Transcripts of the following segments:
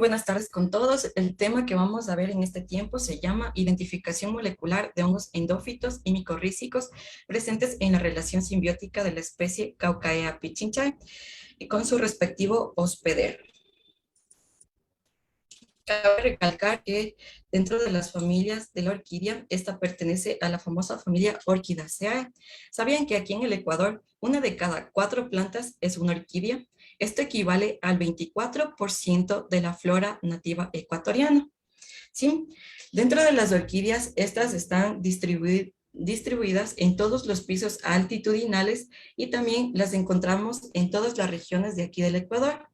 buenas tardes con todos. El tema que vamos a ver en este tiempo se llama identificación molecular de hongos endófitos y micorrízicos presentes en la relación simbiótica de la especie Caucaea pichinchae y con su respectivo hospedero. Cabe recalcar que dentro de las familias de la orquídea, esta pertenece a la famosa familia Orchidaceae. ¿Sabían que aquí en el Ecuador, una de cada 4 plantas es una orquídea? Esto equivale al 24% de la flora nativa ecuatoriana. ¿Sí? Dentro de las orquídeas, estas están distribuidas en todos los pisos altitudinales y también las encontramos en todas las regiones de aquí del Ecuador.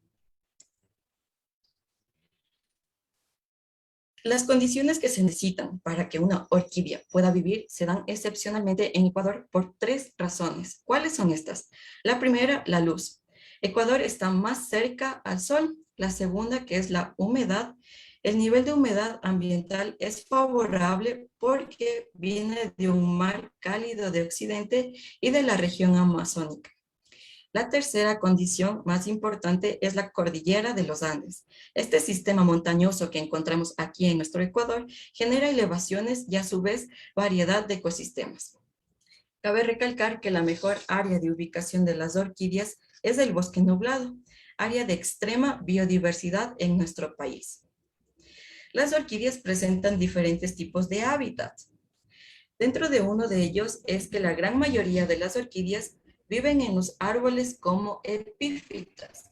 Las condiciones que se necesitan para que una orquídea pueda vivir se dan excepcionalmente en Ecuador por 3 razones. ¿Cuáles son estas? La primera, la luz. Ecuador está más cerca al sol. La segunda, que es la humedad. El nivel de humedad ambiental es favorable porque viene de un mar cálido de occidente y de la región amazónica. La tercera condición más importante es la cordillera de los Andes. Este sistema montañoso que encontramos aquí en nuestro Ecuador genera elevaciones y a su vez variedad de ecosistemas. Cabe recalcar que la mejor área de ubicación de las orquídeas es el bosque nublado, área de extrema biodiversidad en nuestro país. Las orquídeas presentan diferentes tipos de hábitats. Dentro de uno de ellos es que la gran mayoría de las orquídeas viven en los árboles como epífitas.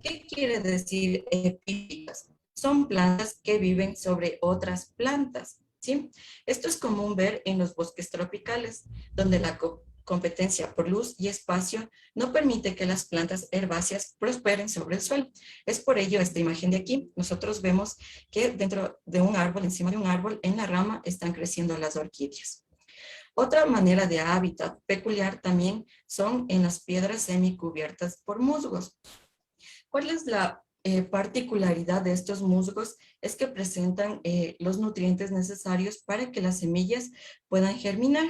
¿Qué quiere decir epífitas? Son plantas que viven sobre otras plantas, ¿sí? Esto es común ver en los bosques tropicales, donde la competencia por luz y espacio no permite que las plantas herbáceas prosperen sobre el suelo. Es por ello esta imagen de aquí. Nosotros vemos que dentro de un árbol, encima de un árbol, en la rama están creciendo las orquídeas. Otra manera de hábitat peculiar también son en las piedras semicubiertas por musgos. ¿Cuál es la particularidad de estos musgos? Es que presentan los nutrientes necesarios para que las semillas puedan germinar.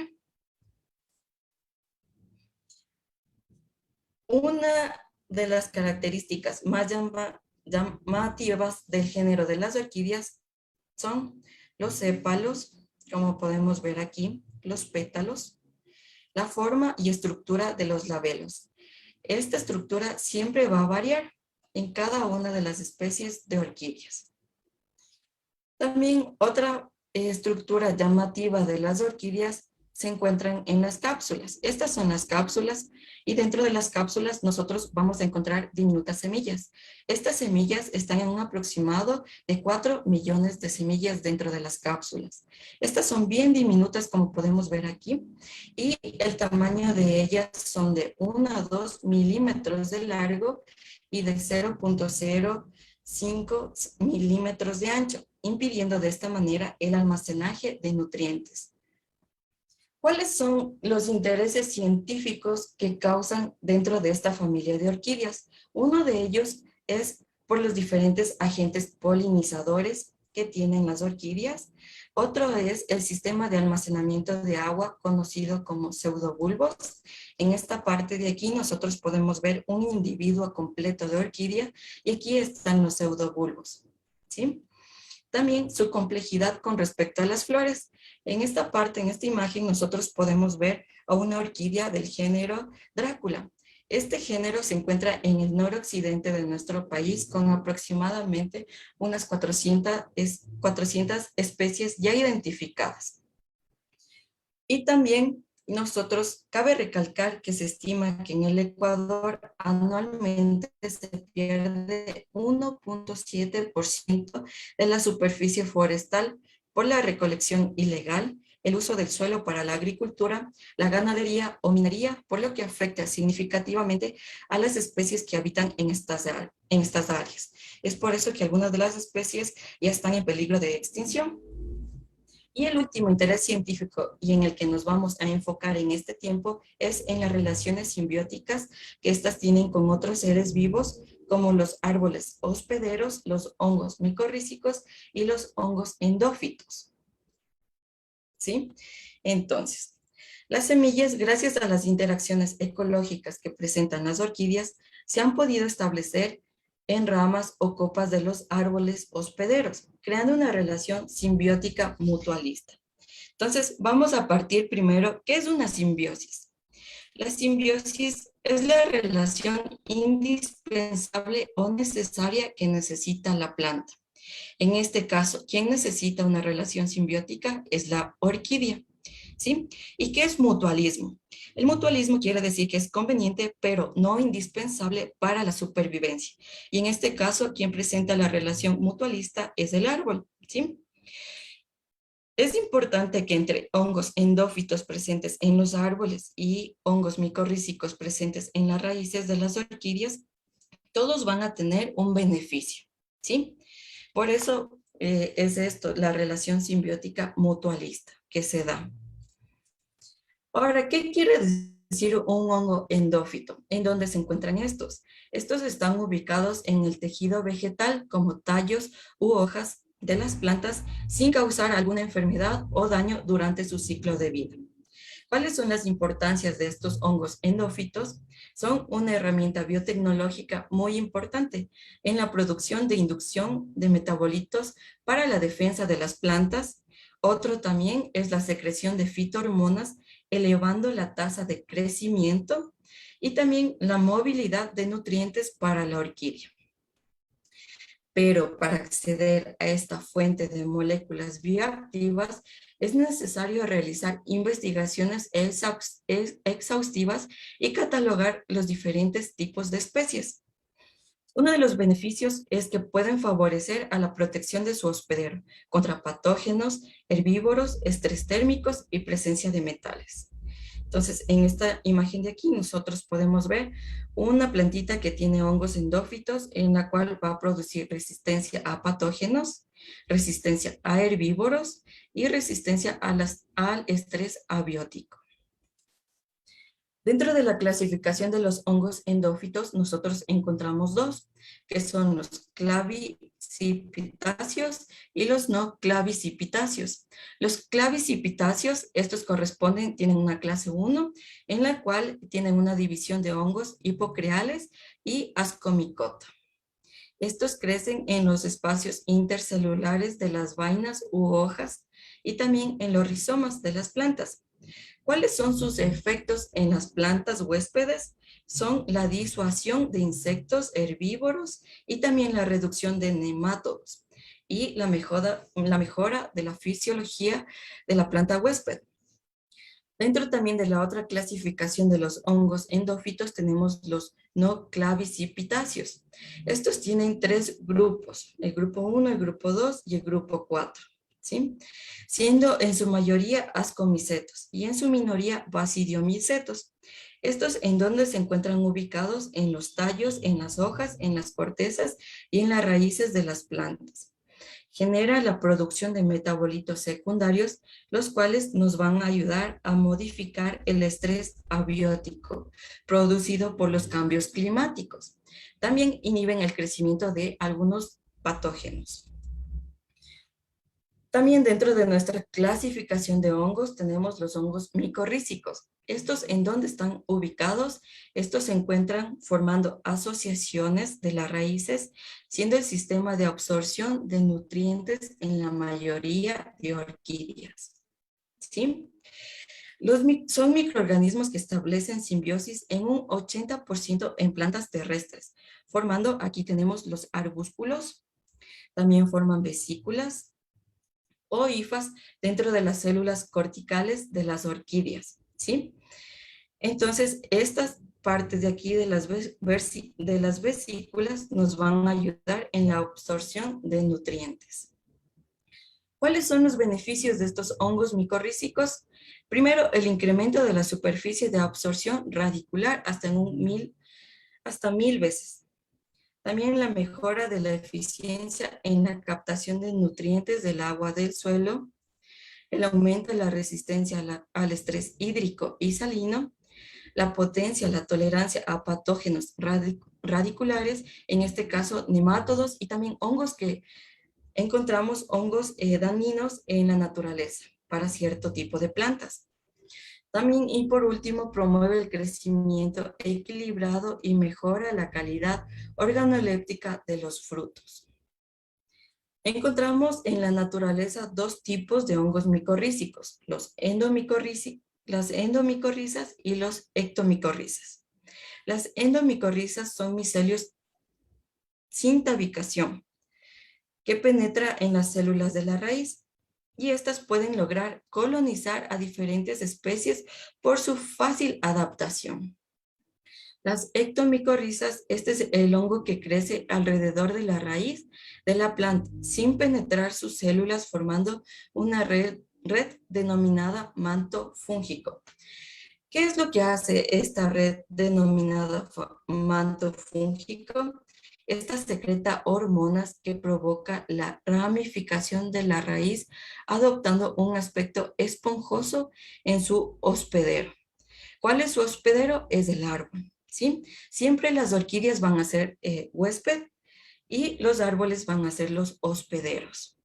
Una de las características más llamativas del género de las orquídeas son los sépalos, como podemos ver aquí, los pétalos, la forma y estructura de los labelos. Esta estructura siempre va a variar en cada una de las especies de orquídeas. También otra estructura llamativa de las orquídeas se encuentran en las cápsulas. Estas son las cápsulas y dentro de las cápsulas nosotros vamos a encontrar diminutas semillas. Estas semillas están en un aproximado de 4 millones de semillas dentro de las cápsulas. Estas son bien diminutas como podemos ver aquí y el tamaño de ellas son de 1 a 2 milímetros de largo y de 0.05 milímetros de ancho, impidiendo de esta manera el almacenaje de nutrientes. ¿Cuáles son los intereses científicos que causan dentro de esta familia de orquídeas? Uno de ellos es por los diferentes agentes polinizadores que tienen las orquídeas. Otro es el sistema de almacenamiento de agua conocido como pseudobulbos. En esta parte de aquí nosotros podemos ver un individuo completo de orquídea y aquí están los pseudobulbos, ¿sí? También su complejidad con respecto a las flores. En esta parte, en esta imagen, nosotros podemos ver a una orquídea del género Drácula. Este género se encuentra en el noroccidente de nuestro país con aproximadamente unas 400 especies ya identificadas. Y también nosotros, cabe recalcar que se estima que en el Ecuador anualmente se pierde 1.7% de la superficie forestal por la recolección ilegal, el uso del suelo para la agricultura, la ganadería o minería, por lo que afecta significativamente a las especies que habitan en estas áreas. Es por eso que algunas de las especies ya están en peligro de extinción. Y el último interés científico y en el que nos vamos a enfocar en este tiempo es en las relaciones simbióticas que estas tienen con otros seres vivos, como los árboles hospederos, los hongos micorrízicos y los hongos endófitos. ¿Sí? Entonces, las semillas, gracias a las interacciones ecológicas que presentan las orquídeas, se han podido establecer en ramas o copas de los árboles hospederos, creando una relación simbiótica mutualista. Entonces, vamos a partir primero, ¿qué es una simbiosis? La simbiosis es la relación indispensable o necesaria que necesita la planta. En este caso, ¿quién necesita una relación simbiótica? Es la orquídea, ¿sí? ¿Y qué es mutualismo? El mutualismo quiere decir que es conveniente, pero no indispensable para la supervivencia. Y en este caso, quien presenta la relación mutualista es el árbol, ¿sí? Es importante que entre hongos endófitos presentes en los árboles y hongos micorrízicos presentes en las raíces de las orquídeas, todos van a tener un beneficio, ¿sí? Por eso es esto, la relación simbiótica mutualista que se da. Ahora, ¿qué quiere decir un hongo endófito? ¿En dónde se encuentran estos? Estos están ubicados en el tejido vegetal como tallos u hojas de las plantas sin causar alguna enfermedad o daño durante su ciclo de vida. ¿Cuáles son las importancias de estos hongos endófitos? Son una herramienta biotecnológica muy importante en la producción de inducción de metabolitos para la defensa de las plantas. Otro también es la secreción de fitohormonas, elevando la tasa de crecimiento y también la movilidad de nutrientes para la orquídea. Pero para acceder a esta fuente de moléculas bioactivas es necesario realizar investigaciones exhaustivas y catalogar los diferentes tipos de especies. Uno de los beneficios es que pueden favorecer a la protección de su hospedero contra patógenos, herbívoros, estrés térmicos y presencia de metales. Entonces, en esta imagen de aquí nosotros podemos ver una plantita que tiene hongos endófitos en la cual va a producir resistencia a patógenos, resistencia a herbívoros y resistencia al estrés abiótico. Dentro de la clasificación de los hongos endófitos, nosotros encontramos dos, que son los clavicipitáceos y los no clavicipitáceos. Los clavicipitáceos, estos tienen una clase 1, en la cual tienen una división de hongos hipocreales y ascomicota. Estos crecen en los espacios intercelulares de las vainas u hojas y también en los rizomas de las plantas. ¿Cuáles son sus efectos en las plantas huéspedes? Son la disuasión de insectos herbívoros y también la reducción de nemátodos y la mejora de la fisiología de la planta huésped. Dentro también de la otra clasificación de los hongos endófitos tenemos los no clavicipitáceos. Estos tienen 3 grupos, el grupo 1, el grupo 2 y el grupo 4. ¿Sí? Siendo en su mayoría ascomicetos y en su minoría basidiomicetos. Estos en donde se encuentran ubicados en los tallos, en las hojas, en las cortezas y en las raíces de las plantas. Genera la producción de metabolitos secundarios, los cuales nos van a ayudar a modificar el estrés abiótico producido por los cambios climáticos. También inhiben el crecimiento de algunos patógenos. También dentro de nuestra clasificación de hongos tenemos los hongos micorrízicos. ¿Estos en dónde están ubicados? Estos se encuentran formando asociaciones de las raíces, siendo el sistema de absorción de nutrientes en la mayoría de orquídeas. ¿Sí? Son microorganismos que establecen simbiosis en un 80% en plantas terrestres, formando, aquí tenemos los arbúsculos, también forman vesículas, o hifas dentro de las células corticales de las orquídeas, ¿sí? Entonces, estas partes de aquí de las vesículas nos van a ayudar en la absorción de nutrientes. ¿Cuáles son los beneficios de estos hongos micorrízicos? Primero, el incremento de la superficie de absorción radicular hasta 1000 veces. También la mejora de la eficiencia en la captación de nutrientes del agua del suelo, el aumento de la resistencia al estrés hídrico y salino, la potencia, la tolerancia a patógenos radiculares, en este caso nemátodos y también hongos que encontramos hongos dañinos en la naturaleza para cierto tipo de plantas. También, y por último, promueve el crecimiento equilibrado y mejora la calidad organoléptica de los frutos. Encontramos en la naturaleza dos tipos de hongos micorrízicos, las endomicorrizas y los ectomicorrizas. Las endomicorrizas son micelios sin tabicación que penetra en las células de la raíz y estas pueden lograr colonizar a diferentes especies por su fácil adaptación. Las ectomicorrizas, este es el hongo que crece alrededor de la raíz de la planta sin penetrar sus células formando una red denominada manto fúngico. ¿Qué es lo que hace esta red denominada manto fúngico? Esta secreta hormonas que provoca la ramificación de la raíz, adoptando un aspecto esponjoso en su hospedero. ¿Cuál es su hospedero? Es el árbol, ¿sí? Siempre las orquídeas van a ser huésped y los árboles van a ser los hospederos.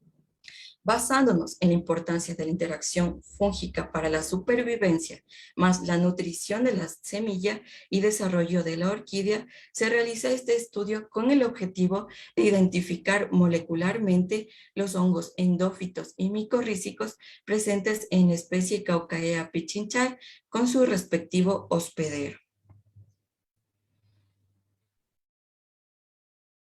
Basándonos en la importancia de la interacción fúngica para la supervivencia, más la nutrición de la semilla y desarrollo de la orquídea, se realiza este estudio con el objetivo de identificar molecularmente los hongos endófitos y micorrízicos presentes en la especie Caucaea pichinchae con su respectivo hospedero.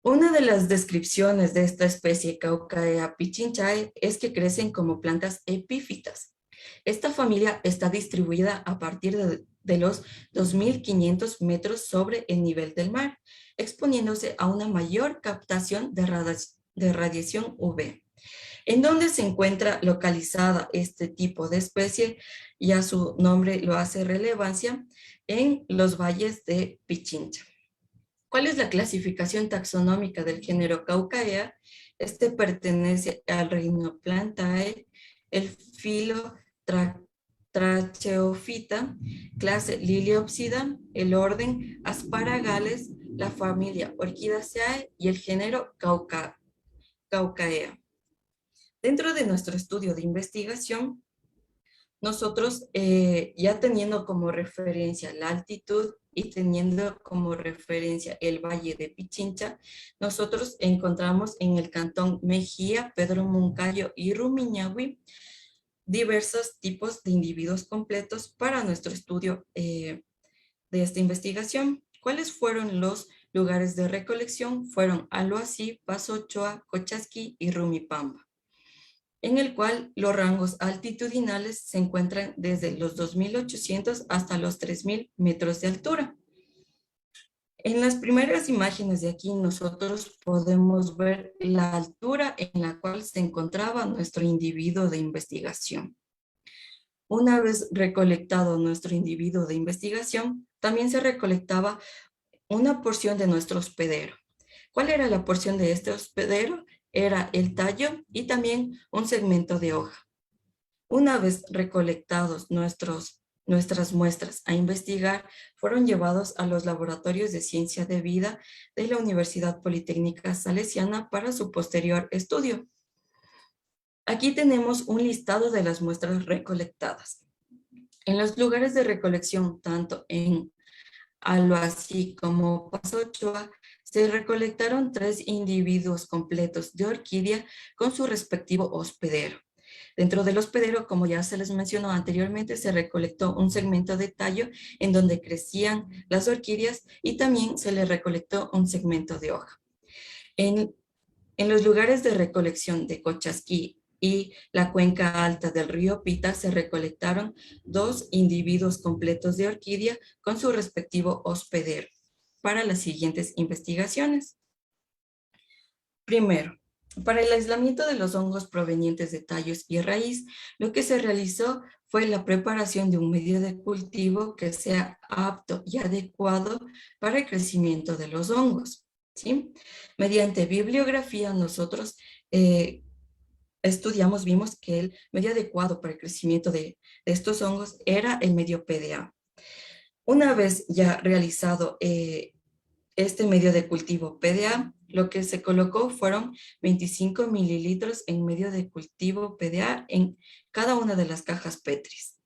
Una de las descripciones de esta especie Caucaea pichinchae es que crecen como plantas epífitas. Esta familia está distribuida a partir de los 2.500 metros sobre el nivel del mar, exponiéndose a una mayor captación de radiación UV. ¿En dónde se encuentra localizada este tipo de especie? Ya su nombre lo hace relevancia en los valles de Pichincha. ¿Cuál es la clasificación taxonómica del género Caucaea? Este pertenece al reino Plantae, el filo Tracheophyta, clase Liliopsida, el orden Asparagales, la familia Orchidaceae y el género Caucaea. Dentro de nuestro estudio de investigación, nosotros ya teniendo como referencia la altitud y teniendo como referencia el Valle de Pichincha, nosotros encontramos en el cantón Mejía, Pedro Moncayo y Rumiñahui diversos tipos de individuos completos para nuestro estudio de esta investigación. ¿Cuáles fueron los lugares de recolección? Fueron Aloasí, Paso Ochoa, Cochasquí y Rumipamba, en el cual los rangos altitudinales se encuentran desde los 2.800 hasta los 3.000 metros de altura. En las primeras imágenes de aquí nosotros podemos ver la altura en la cual se encontraba nuestro individuo de investigación. Una vez recolectado nuestro individuo de investigación, también se recolectaba una porción de nuestro hospedero. ¿Cuál era la porción de este hospedero? Era el tallo y también un segmento de hoja. Una vez recolectados nuestras muestras a investigar, fueron llevados a los laboratorios de ciencia de vida de la Universidad Politécnica Salesiana para su posterior estudio. Aquí tenemos un listado de las muestras recolectadas. En los lugares de recolección, tanto en Aloasí como Paso Ochoa, se recolectaron 3 individuos completos de orquídea con su respectivo hospedero. Dentro del hospedero, como ya se les mencionó anteriormente, se recolectó un segmento de tallo en donde crecían las orquídeas y también se le recolectó un segmento de hoja. En los lugares de recolección de Cochasquí y la cuenca alta del río Pita se recolectaron 2 individuos completos de orquídea con su respectivo hospedero para las siguientes investigaciones. Primero, para el aislamiento de los hongos provenientes de tallos y raíz, lo que se realizó fue la preparación de un medio de cultivo que sea apto y adecuado para el crecimiento de los hongos, ¿sí? Mediante bibliografía nosotros vimos que el medio adecuado para el crecimiento de estos hongos era el medio PDA. Una vez ya realizado este medio de cultivo PDA, lo que se colocó fueron 25 mililitros en medio de cultivo PDA en cada una de las cajas Petris.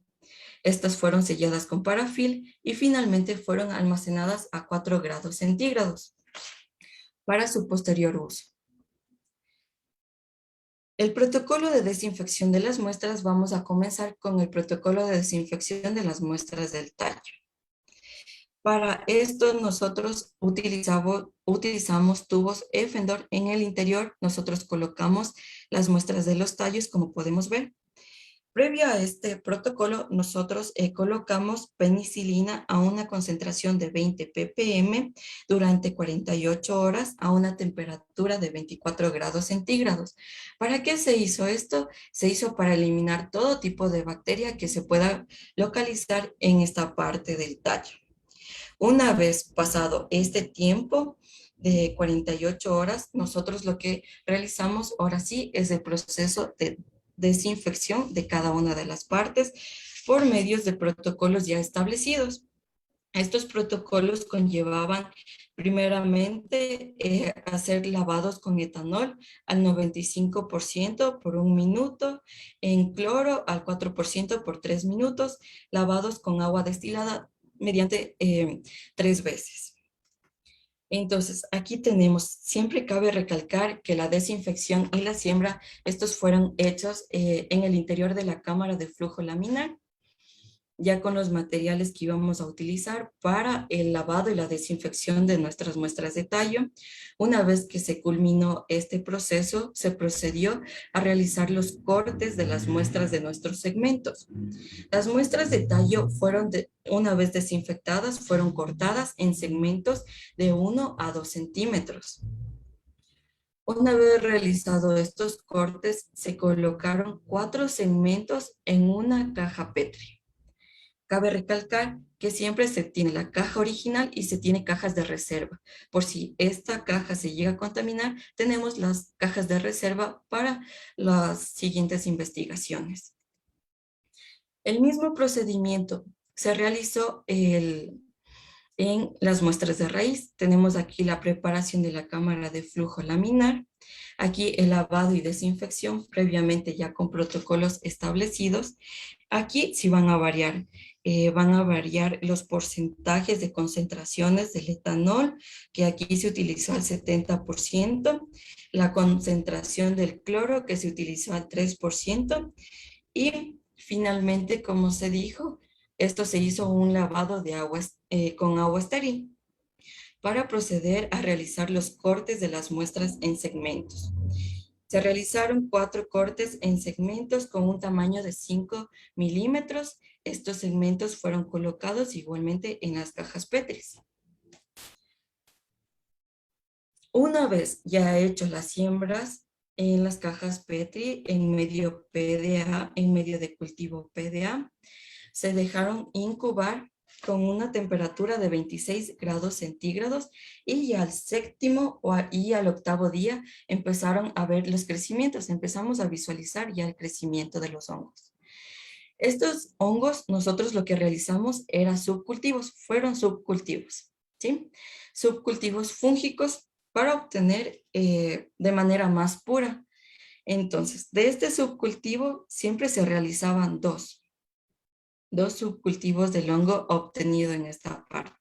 Estas fueron selladas con parafil y finalmente fueron almacenadas a 4 grados centígrados para su posterior uso. El protocolo de desinfección de las muestras, vamos a comenzar con el protocolo de desinfección de las muestras del tallo. Para esto nosotros utilizamos tubos Effendor. En el interior nosotros colocamos las muestras de los tallos, como podemos ver. Previo a este protocolo, nosotros colocamos penicilina a una concentración de 20 ppm durante 48 horas a una temperatura de 24 grados centígrados. ¿Para qué se hizo esto? Se hizo para eliminar todo tipo de bacteria que se pueda localizar en esta parte del tallo. Una vez pasado este tiempo de 48 horas, nosotros lo que realizamos ahora sí es el proceso de desinfección de cada una de las partes por medios de protocolos ya establecidos. Estos protocolos conllevaban primeramente hacer lavados con etanol al 95% por 1 minuto, en cloro al 4% por 3 minutos, lavados con agua destilada mediante 3 veces. Entonces, aquí tenemos, siempre cabe recalcar que la desinfección y la siembra, estos fueron hechos en el interior de la cámara de flujo laminar, ya con los materiales que íbamos a utilizar para el lavado y la desinfección de nuestras muestras de tallo. Una vez que se culminó este proceso, se procedió a realizar los cortes de las muestras de nuestros segmentos. Las muestras de tallo una vez desinfectadas, fueron cortadas en segmentos de 1 a 2 centímetros. Una vez realizados estos cortes, se colocaron 4 segmentos en una caja Petri. Cabe recalcar que siempre se tiene la caja original y se tiene cajas de reserva. Por si esta caja se llega a contaminar, tenemos las cajas de reserva para las siguientes investigaciones. El mismo procedimiento se realizó en las muestras de raíz. Tenemos aquí la preparación de la cámara de flujo laminar, aquí el lavado y desinfección previamente ya con protocolos establecidos. Aquí sí van a variar los porcentajes de concentraciones del etanol, que aquí se utilizó al 70%, la concentración del cloro, que se utilizó al 3%, y finalmente, como se dijo, esto se hizo un lavado de con agua estéril para proceder a realizar los cortes de las muestras en segmentos. Se realizaron 4 cortes en segmentos con un tamaño de 5 milímetros. Estos segmentos fueron colocados igualmente en las cajas Petri. Una vez ya hecho las siembras en las cajas Petri, en medio PDA, en medio de cultivo PDA, se dejaron incubar con una temperatura de 26 grados centígrados y al séptimo y al octavo día empezaron a ver los crecimientos, empezamos a visualizar ya el crecimiento de los hongos. Estos hongos, nosotros lo que realizamos era fueron subcultivos, ¿sí? Subcultivos fúngicos para obtener de manera más pura. Entonces, de este subcultivo siempre se realizaban dos subcultivos del hongo obtenido en esta parte.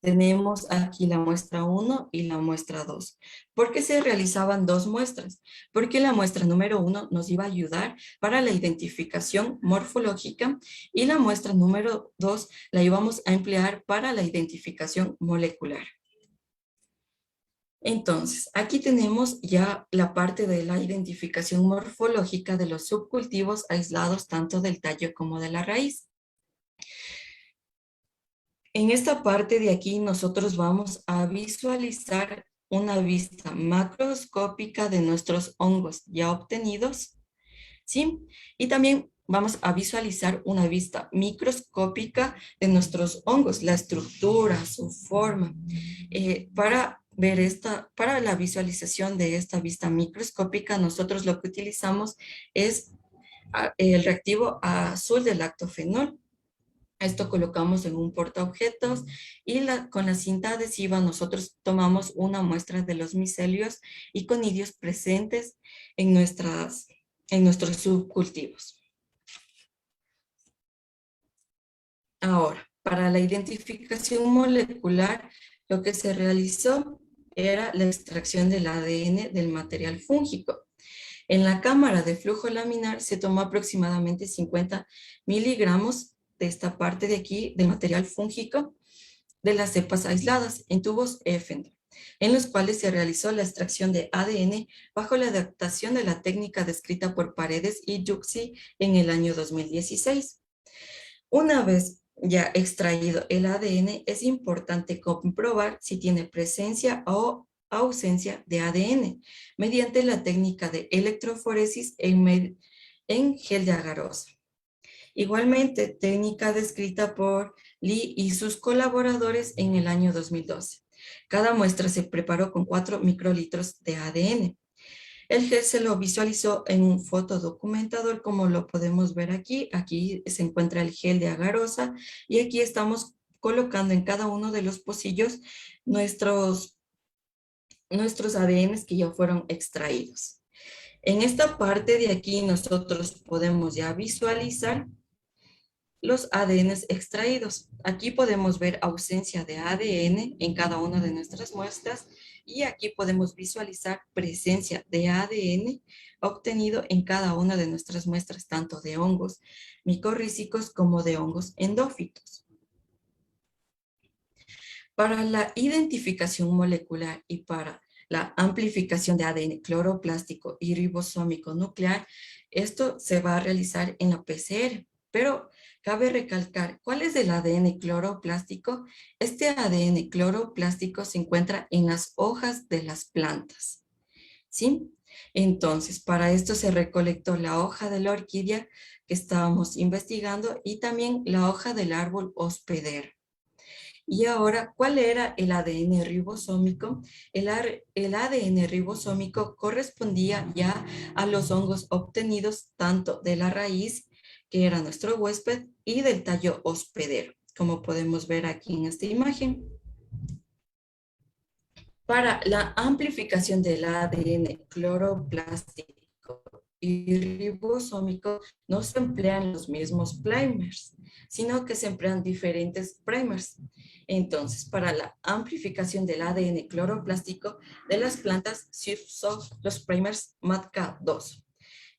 Tenemos aquí la muestra 1 y la muestra 2. ¿Por qué se realizaban 2 muestras? Porque la muestra número 1 nos iba a ayudar para la identificación morfológica y la muestra número 2 la íbamos a emplear para la identificación molecular. Entonces, aquí tenemos ya la parte de la identificación morfológica de los subcultivos aislados tanto del tallo como de la raíz. En esta parte de aquí nosotros vamos a visualizar una vista macroscópica de nuestros hongos ya obtenidos, ¿sí? Y también vamos a visualizar una vista microscópica de nuestros hongos, la estructura, su forma. Para la visualización de esta vista microscópica, nosotros lo que utilizamos es el reactivo azul del lactofenol. Esto colocamos en un portaobjetos y con la cinta adhesiva nosotros tomamos una muestra de los micelios y conidios presentes en nuestros subcultivos. Ahora, para la identificación molecular, lo que se realizó era la extracción del ADN del material fúngico. En la cámara de flujo laminar se tomó aproximadamente 50 miligramos de esta parte de aquí, del material fúngico, de las cepas aisladas en tubos Effender, en los cuales se realizó la extracción de ADN bajo la adaptación de la técnica descrita por Paredes y Yuxi en el año 2016. Una vez ya extraído el ADN, es importante comprobar si tiene presencia o ausencia de ADN mediante la técnica de electroforesis en gel de agarosa. Igualmente, técnica descrita por Lee y sus colaboradores en el año 2012. Cada muestra se preparó con 4 microlitros de ADN. El gel se lo visualizó en un fotodocumentador, como lo podemos ver aquí. Aquí se encuentra el gel de agarosa y aquí estamos colocando en cada uno de los pocillos nuestros ADNs que ya fueron extraídos. En esta parte de aquí nosotros podemos ya visualizar los ADNs extraídos. Aquí podemos ver ausencia de ADN en cada una de nuestras muestras y aquí podemos visualizar presencia de ADN obtenido en cada una de nuestras muestras, tanto de hongos micorrízicos como de hongos endófitos. Para la identificación molecular y para la amplificación de ADN cloroplástico y ribosómico nuclear, esto se va a realizar en la PCR. Pero cabe recalcar, ¿cuál es el ADN cloroplástico? Este ADN cloroplástico se encuentra en las hojas de las plantas, ¿sí? Entonces, para esto se recolectó la hoja de la orquídea que estábamos investigando y también la hoja del árbol hospedero. Y ahora, ¿cuál era el ADN ribosómico? El ADN ribosómico correspondía ya a los hongos obtenidos tanto de la raíz, que era nuestro huésped, y del tallo hospedero, como podemos ver aquí en esta imagen. Para la amplificación del ADN cloroplástico y ribosómico no se emplean los mismos primers, sino que se emplean diferentes primers. Entonces, para la amplificación del ADN cloroplástico de las plantas se usó los primers MATCA2.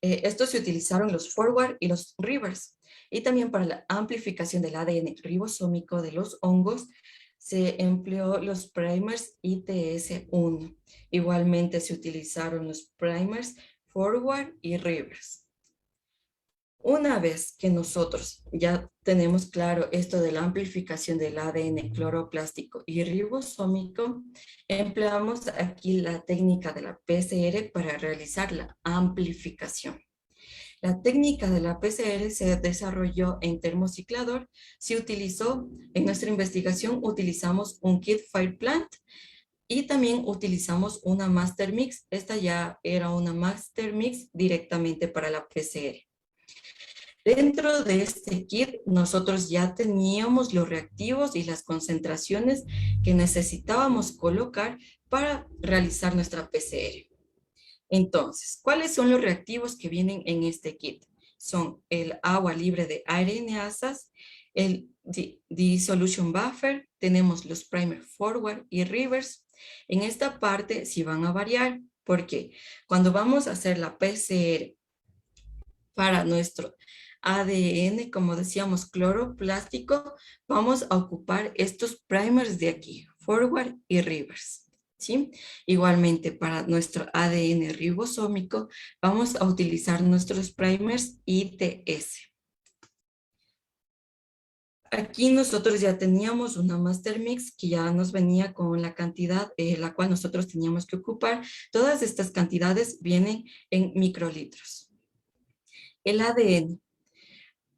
Estos se utilizaron los forward y los reverse. Y también para la amplificación del ADN ribosómico de los hongos se empleó los primers ITS1. Igualmente se utilizaron los primers forward y reverse. Una vez que nosotros ya tenemos claro esto de la amplificación del ADN cloroplástico y ribosómico, empleamos aquí la técnica de la PCR para realizar la amplificación. La técnica de la PCR se desarrolló en termociclador. Se utilizó, en nuestra investigación, utilizamos un kit Fireplant y también utilizamos una Master Mix. Esta ya era una Master Mix directamente para la PCR. Dentro de este kit, nosotros ya teníamos los reactivos y las concentraciones que necesitábamos colocar para realizar nuestra PCR. Entonces, ¿cuáles son los reactivos que vienen en este kit? Son el agua libre de areneasas, el dissolution buffer, tenemos los primer forward y reverse. En esta parte sí van a variar, porque cuando vamos a hacer la PCR para nuestro ADN, como decíamos, cloroplástico, vamos a ocupar estos primers de aquí, forward y reverse. ¿Sí? Igualmente para nuestro ADN ribosómico vamos a utilizar nuestros primers ITS. Aquí nosotros ya teníamos una Master Mix que ya nos venía con la cantidad la cual nosotros teníamos que ocupar. Todas estas cantidades vienen en microlitros. El ADN.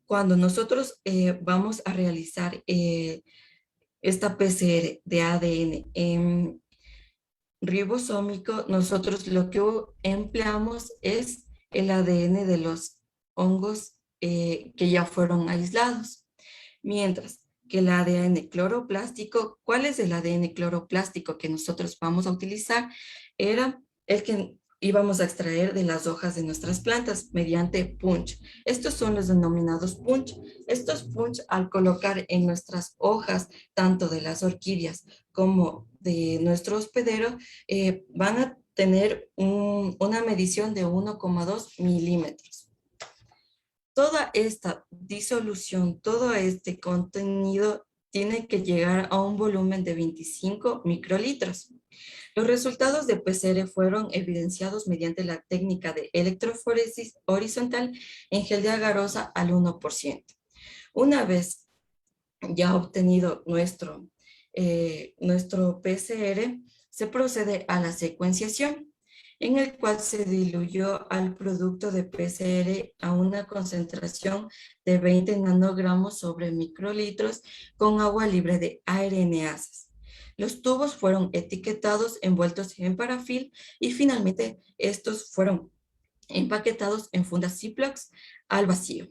Cuando nosotros vamos a realizar esta PCR de ADN en ribosómico, nosotros lo que empleamos es el ADN de los hongos que ya fueron aislados. Mientras que el ADN cloroplástico, ¿cuál es el ADN cloroplástico que nosotros vamos a utilizar? Era el que y vamos a extraer de las hojas de nuestras plantas mediante punch. Estos son los denominados punch. Estos punch, al colocar en nuestras hojas, tanto de las orquídeas como de nuestro hospedero, van a tener una medición de 1,2 milímetros. Toda esta disolución, todo este contenido tiene que llegar a un volumen de 25 microlitros. Los resultados de PCR fueron evidenciados mediante la técnica de electroforesis horizontal en gel de agarosa al 1%. Una vez ya obtenido nuestro PCR, se procede a la secuenciación, en el cual se diluyó al producto de PCR a una concentración de 20 nanogramos sobre microlitros con agua libre de ARNasas. Los tubos fueron etiquetados, envueltos en parafil y finalmente estos fueron empaquetados en fundas Ziplocs al vacío,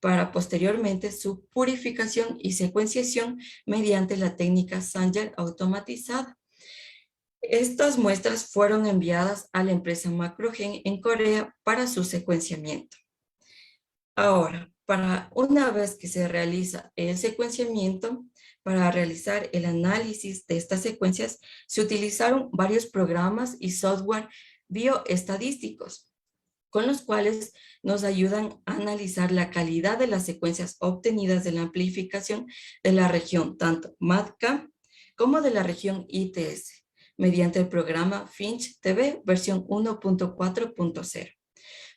para posteriormente su purificación y secuenciación mediante la técnica Sanger automatizada. Estas muestras fueron enviadas a la empresa Macrogen en Corea para su secuenciamiento. Ahora, una vez que se realiza el secuenciamiento, para realizar el análisis de estas secuencias, se utilizaron varios programas y software bioestadísticos, con los cuales nos ayudan a analizar la calidad de las secuencias obtenidas de la amplificación de la región, tanto MADCA como de la región ITS, mediante el programa Finch TV versión 1.4.0.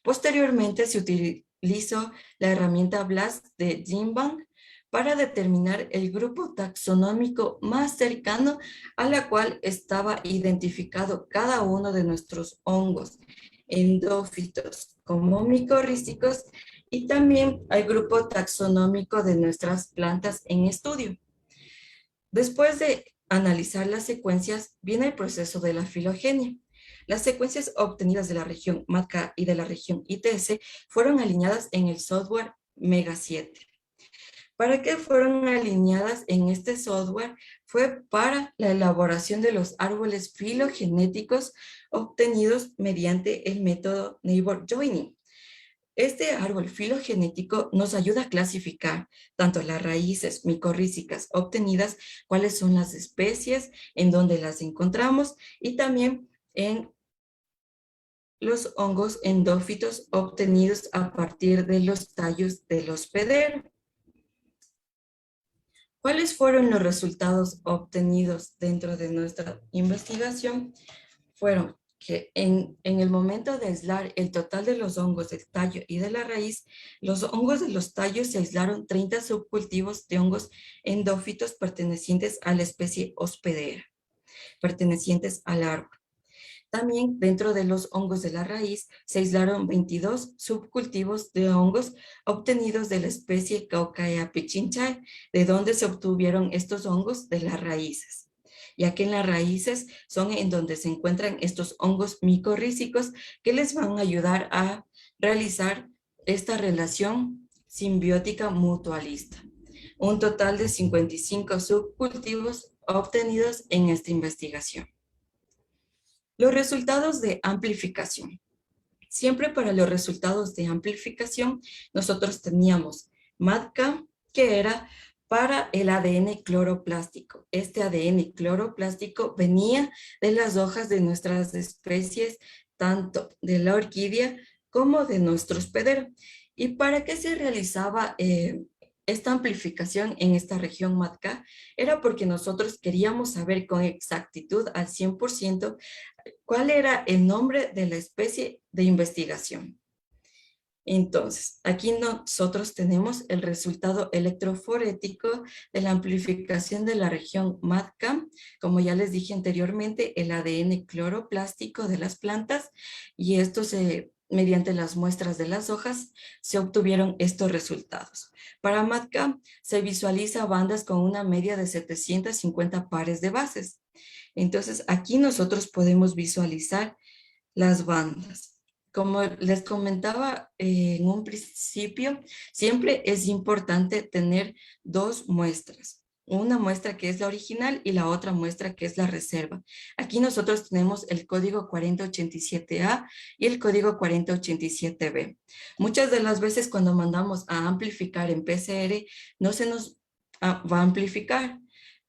Posteriormente se utilizó la herramienta BLAST de GenBank para determinar el grupo taxonómico más cercano a la cual estaba identificado cada uno de nuestros hongos endófitos como micorrísticos y también al grupo taxonómico de nuestras plantas en estudio. Después de analizar las secuencias, viene el proceso de la filogenia. Las secuencias obtenidas de la región MADCA y de la región ITS fueron alineadas en el software Mega 7. ¿Para qué fueron alineadas en este software? Fue para la elaboración de los árboles filogenéticos obtenidos mediante el método Neighbor Joining. Este árbol filogenético nos ayuda a clasificar tanto las raíces micorrízicas obtenidas, cuáles son las especies, en dónde las encontramos, y también en los hongos endófitos obtenidos a partir de los tallos del hospedero. ¿Cuáles fueron los resultados obtenidos dentro de nuestra investigación? Fueron que en el momento de aislar el total de los hongos del tallo y de la raíz, los hongos de los tallos se aislaron 30 subcultivos de hongos endófitos pertenecientes a la especie hospedera, pertenecientes al árbol. También dentro de los hongos de la raíz se aislaron 22 subcultivos de hongos obtenidos de la especie Caucaea pichinchae, de donde se obtuvieron estos hongos de las raíces, ya que en las raíces son en donde se encuentran estos hongos micorrízicos que les van a ayudar a realizar esta relación simbiótica mutualista. Un total de 55 subcultivos obtenidos en esta investigación. Los resultados de amplificación. Siempre para los resultados de amplificación, nosotros teníamos MADCA, que era para el ADN cloroplástico. Este ADN cloroplástico venía de las hojas de nuestras especies, tanto de la orquídea como de nuestro hospedero. ¿Y para qué se realizaba esta amplificación en esta región MADCA? Era porque nosotros queríamos saber con exactitud al 100% cuál era el nombre de la especie de investigación. Entonces, aquí nosotros tenemos el resultado electroforético de la amplificación de la región MADCA, como ya les dije anteriormente, el ADN cloroplástico de las plantas, y esto mediante las muestras de las hojas, se obtuvieron estos resultados. Para MADCA se visualiza bandas con una media de 750 pares de bases. Entonces, aquí nosotros podemos visualizar las bandas. Como les comentaba en un principio, siempre es importante tener dos muestras. una muestra que es la original y la otra muestra que es la reserva. Aquí nosotros tenemos el código 4087A y el código 4087B. Muchas de las veces cuando mandamos a amplificar en PCR, no se nos va a amplificar,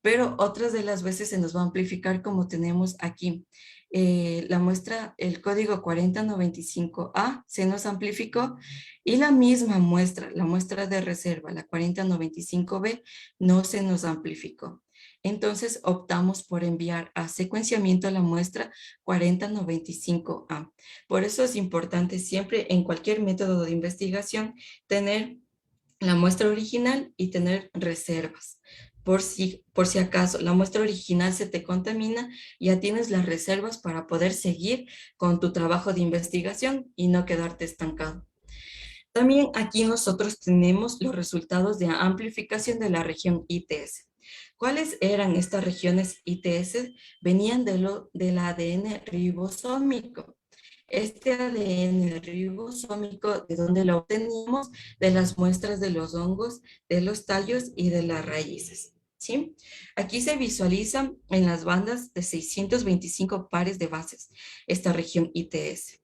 pero otras de las veces se nos va a amplificar como tenemos aquí. La muestra, el código 4095A se nos amplificó y la misma muestra, la muestra de reserva, la 4095B, no se nos amplificó. Entonces optamos por enviar a secuenciamiento la muestra 4095A. Por eso es importante siempre en cualquier método de investigación tener la muestra original y tener reservas. Por si acaso la muestra original se te contamina, ya tienes las reservas para poder seguir con tu trabajo de investigación y no quedarte estancado. También aquí nosotros tenemos los resultados de amplificación de la región ITS. ¿Cuáles eran estas regiones ITS? Venían del ADN ribosómico. Este ADN ribosómico, ¿de dónde lo obteníamos? De las muestras de los hongos, de los tallos y de las raíces. ¿Sí? Aquí se visualizan en las bandas de 625 pares de bases esta región ITS.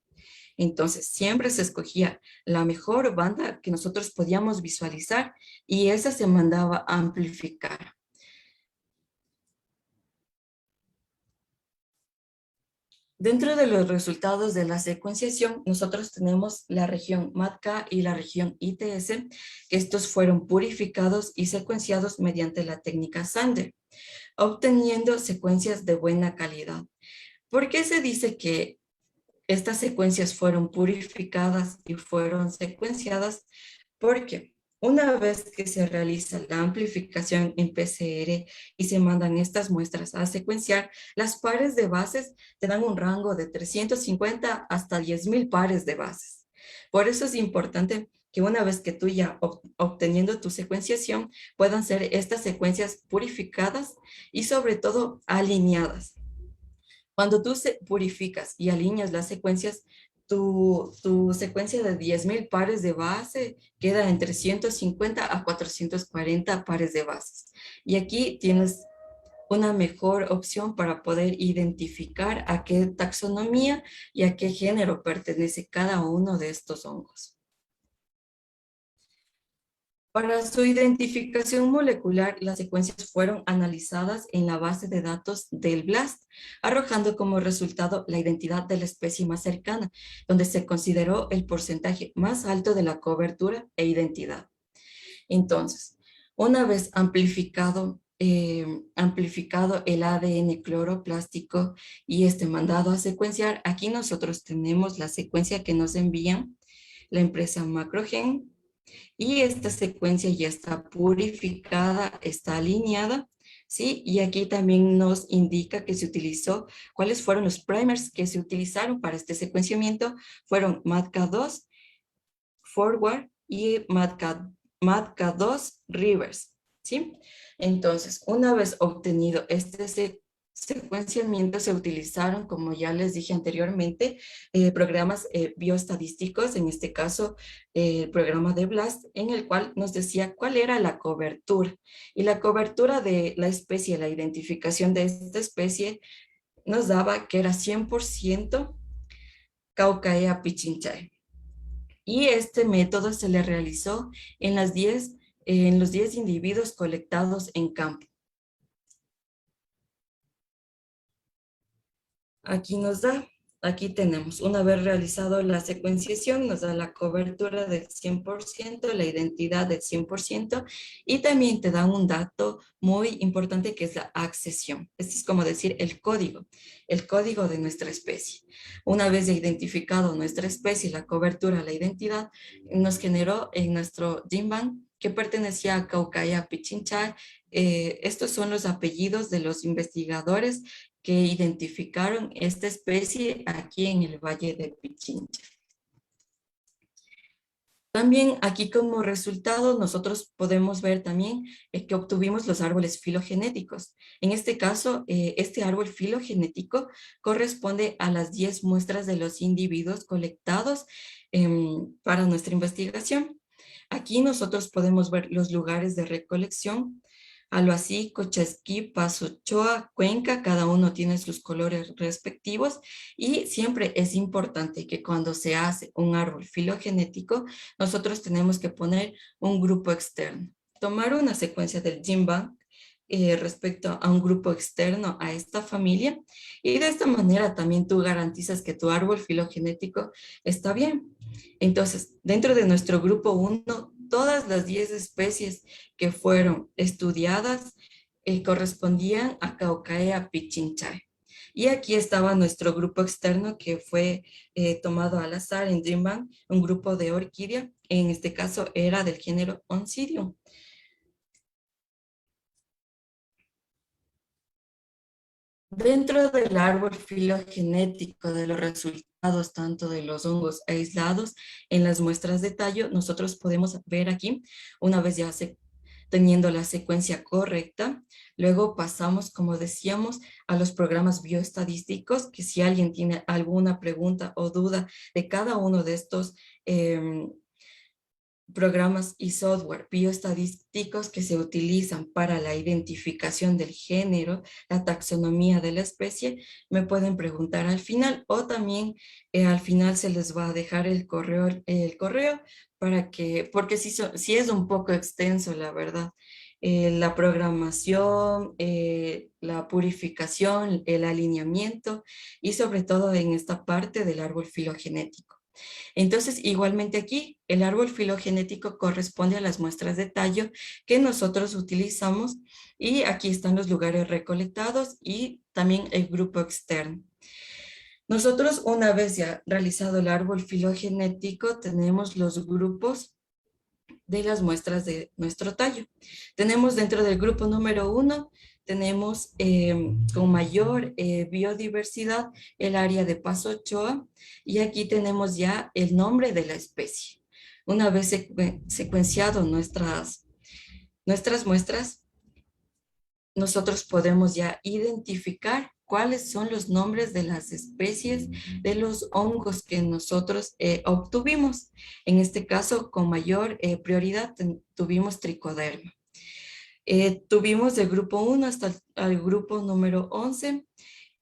Entonces, siempre se escogía la mejor banda que nosotros podíamos visualizar y esa se mandaba a amplificar. Dentro de los resultados de la secuenciación, nosotros tenemos la región MADK y la región ITS, que estos fueron purificados y secuenciados mediante la técnica Sander, obteniendo secuencias de buena calidad. ¿Por qué se dice que estas secuencias fueron purificadas y fueron secuenciadas? Porque una vez que se realiza la amplificación en PCR y se mandan estas muestras a secuenciar, las pares de bases te dan un rango de 350 hasta 10,000 pares de bases. Por eso es importante que una vez que tú ya obteniendo tu secuenciación, puedan ser estas secuencias purificadas y sobre todo alineadas. Cuando tú purificas y alineas las secuencias, tu secuencia de 10,000 pares de base queda entre 150 a 440 pares de bases. Y aquí tienes una mejor opción para poder identificar a qué taxonomía y a qué género pertenece cada uno de estos hongos. Para su identificación molecular, las secuencias fueron analizadas en la base de datos del BLAST, arrojando como resultado la identidad de la especie más cercana, donde se consideró el porcentaje más alto de la cobertura e identidad. Entonces, una vez amplificado el ADN cloroplástico y mandado a secuenciar, aquí nosotros tenemos la secuencia que nos envían la empresa Macrogen, y esta secuencia ya está purificada, está alineada, ¿sí? Y aquí también nos indica que se utilizó, cuáles fueron los primers que se utilizaron para este secuenciamiento. Fueron MADK2 Forward y MADK2 Reverse, ¿sí? Entonces, una vez obtenido este secuenciamiento, se utilizaron, como ya les dije anteriormente, programas bioestadísticos, en este caso el programa de BLAST, en el cual nos decía cuál era la cobertura. Y la cobertura de la especie, la identificación de esta especie, nos daba que era 100% Caucaea pichinchae. Y este método se le realizó en los 10 individuos colectados en campo. Aquí tenemos, una vez realizado la secuenciación, nos da la cobertura del 100%, la identidad del 100%, y también te da un dato muy importante que es la accesión. Este es como decir el código de nuestra especie. Una vez identificado nuestra especie, la cobertura, la identidad, nos generó en nuestro GenBank que pertenecía a Caucaea pichinchae. Estos son los apellidos de los investigadores que identificaron esta especie aquí en el Valle de Pichincha. También aquí como resultado nosotros podemos ver también que obtuvimos los árboles filogenéticos. En este caso, este árbol filogenético corresponde a las 10 muestras de los individuos colectados para nuestra investigación. Aquí nosotros podemos ver los lugares de recolección. Aloasí, Cochasquí, Pasochoa, Cuenca, cada uno tiene sus colores respectivos y siempre es importante que cuando se hace un árbol filogenético, nosotros tenemos que poner un grupo externo. Tomar una secuencia del GenBank respecto a un grupo externo a esta familia y de esta manera también tú garantizas que tu árbol filogenético está bien. Entonces, dentro de nuestro grupo uno, todas las 10 especies que fueron estudiadas correspondían a Caucaea pichinchae. Y aquí estaba nuestro grupo externo que fue tomado al azar en GenBank, un grupo de orquídea, en este caso era del género Oncidium. Dentro del árbol filogenético de los resultados tanto de los hongos aislados en las muestras de tallo, nosotros podemos ver aquí, una vez ya teniendo la secuencia correcta, luego pasamos, como decíamos, a los programas bioestadísticos, que si alguien tiene alguna pregunta o duda de cada uno de estos programas y software bioestadísticos que se utilizan para la identificación del género, la taxonomía de la especie, me pueden preguntar al final o también al final se les va a dejar el correo para que, porque si es un poco extenso, la verdad. La programación, la purificación, el alineamiento y sobre todo en esta parte del árbol filogenético. Entonces, igualmente aquí, el árbol filogenético corresponde a las muestras de tallo que nosotros utilizamos y aquí están los lugares recolectados y también el grupo externo. Nosotros, una vez ya realizado el árbol filogenético, tenemos los grupos de las muestras de nuestro tallo. Tenemos dentro del grupo número 1, tenemos con mayor biodiversidad el área de Paso Ochoa y aquí tenemos ya el nombre de la especie. Una vez secuenciado nuestras muestras, nosotros podemos ya identificar cuáles son los nombres de las especies de los hongos que nosotros obtuvimos. En este caso, con mayor prioridad, tuvimos tricoderma. Tuvimos del grupo 1 hasta el grupo número 11,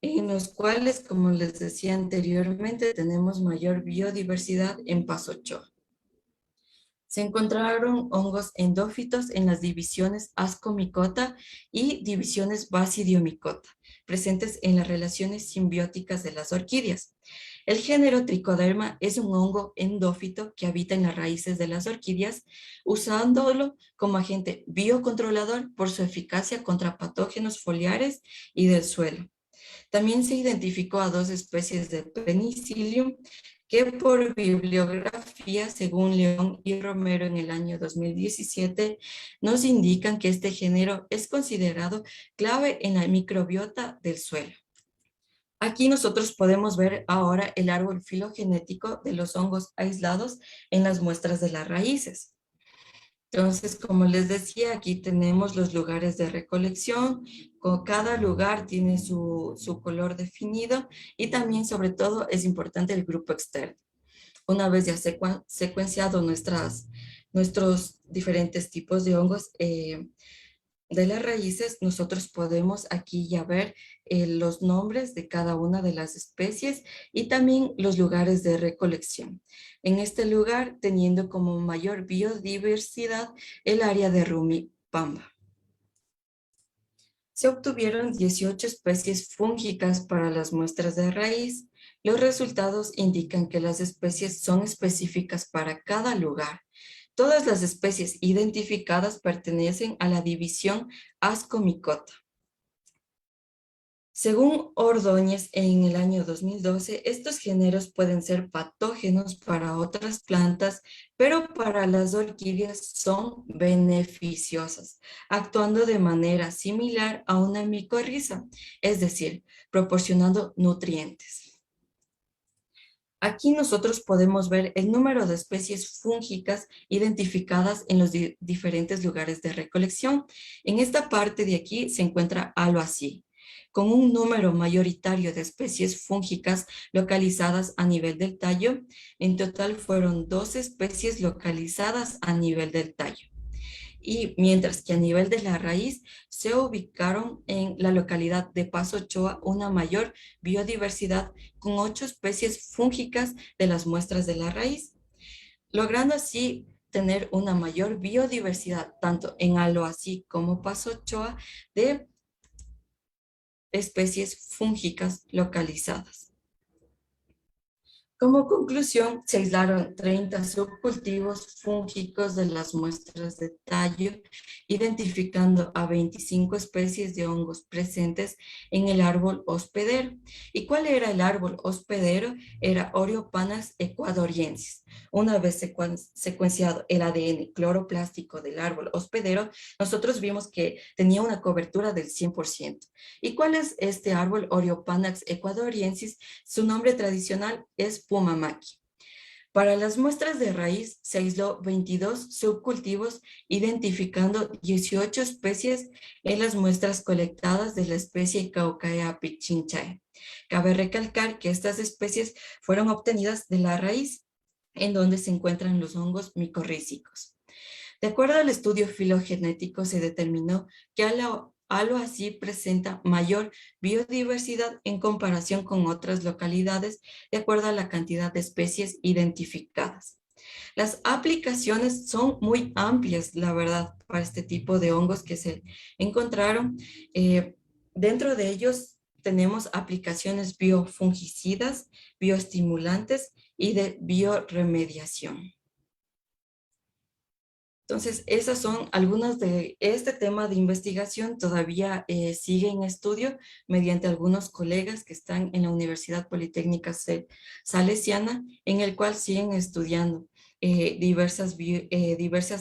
en los cuales, como les decía anteriormente, tenemos mayor biodiversidad en Paso Ochoa. Se encontraron hongos endófitos en las divisiones ascomicota y divisiones basidiomicota, presentes en las relaciones simbióticas de las orquídeas. El género Trichoderma es un hongo endófito que habita en las raíces de las orquídeas, usándolo como agente biocontrolador por su eficacia contra patógenos foliares y del suelo. También se identificó a 2 especies de Penicillium que por bibliografía, según León y Romero en el año 2017, nos indican que este género es considerado clave en la microbiota del suelo. Aquí nosotros podemos ver ahora el árbol filogenético de los hongos aislados en las muestras de las raíces. Entonces, como les decía, aquí tenemos los lugares de recolección, con cada lugar tiene su color definido y también, sobre todo, es importante el grupo externo. Una vez ya secuenciado nuestros diferentes tipos de hongos de las raíces, nosotros podemos aquí ya ver los nombres de cada una de las especies y también los lugares de recolección. En este lugar, teniendo como mayor biodiversidad el área de Rumipamba. Se obtuvieron 18 especies fúngicas para las muestras de raíz. Los resultados indican que las especies son específicas para cada lugar. Todas las especies identificadas pertenecen a la división Ascomicota. Según Ordóñez, en el año 2012, estos géneros pueden ser patógenos para otras plantas, pero para las orquídeas son beneficiosas, actuando de manera similar a una micorriza, es decir, proporcionando nutrientes. Aquí nosotros podemos ver el número de especies fúngicas identificadas en los diferentes lugares de recolección. En esta parte de aquí se encuentra Aloasí, con un número mayoritario de especies fúngicas localizadas a nivel del tallo. En total fueron 12 especies localizadas a nivel del tallo. y mientras que a nivel de la raíz se ubicaron en la localidad de Paso Ochoa una mayor biodiversidad con 8 especies fúngicas de las muestras de la raíz, logrando así tener una mayor biodiversidad tanto en Aloasí como Paso Ochoa de especies fúngicas localizadas. Como conclusión, se aislaron 30 subcultivos fúngicos de las muestras de tallo, identificando a 25 especies de hongos presentes en el árbol hospedero. ¿Y cuál era el árbol hospedero? Era Oreopanas ecuadoriensis. Una vez secuenciado el ADN cloroplástico del árbol hospedero, nosotros vimos que tenía una cobertura del 100%. ¿Y cuál es este árbol Oreopanax ecuadoriensis? Su nombre tradicional es Pumamaqui. Para las muestras de raíz se aisló 22 subcultivos, identificando 18 especies en las muestras colectadas de la especie Caucaea pichinchae. Cabe recalcar que estas especies fueron obtenidas de la raíz, en donde se encuentran los hongos micorrízicos. De acuerdo al estudio filogenético, se determinó que Aloasí presenta mayor biodiversidad en comparación con otras localidades, de acuerdo a la cantidad de especies identificadas. Las aplicaciones son muy amplias, la verdad, para este tipo de hongos que se encontraron. Dentro de ellos tenemos aplicaciones biofungicidas, bioestimulantes y de bioremediación. Entonces, esas son algunas de este tema de investigación. Todavía sigue en estudio mediante algunos colegas que están en la Universidad Politécnica Salesiana, en el cual siguen estudiando diversas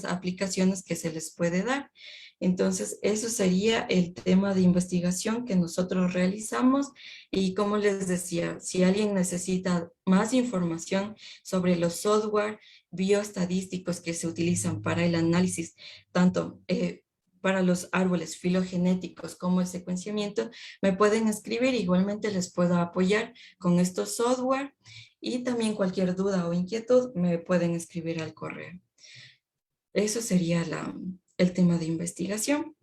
aplicaciones que se les puede dar. Entonces, eso sería el tema de investigación que nosotros realizamos. Y como les decía, si alguien necesita más información sobre los software bioestadísticos que se utilizan para el análisis, tanto para los árboles filogenéticos como el secuenciamiento, me pueden escribir. Igualmente les puedo apoyar con estos software y también cualquier duda o inquietud me pueden escribir al correo. Eso sería el tema de investigación.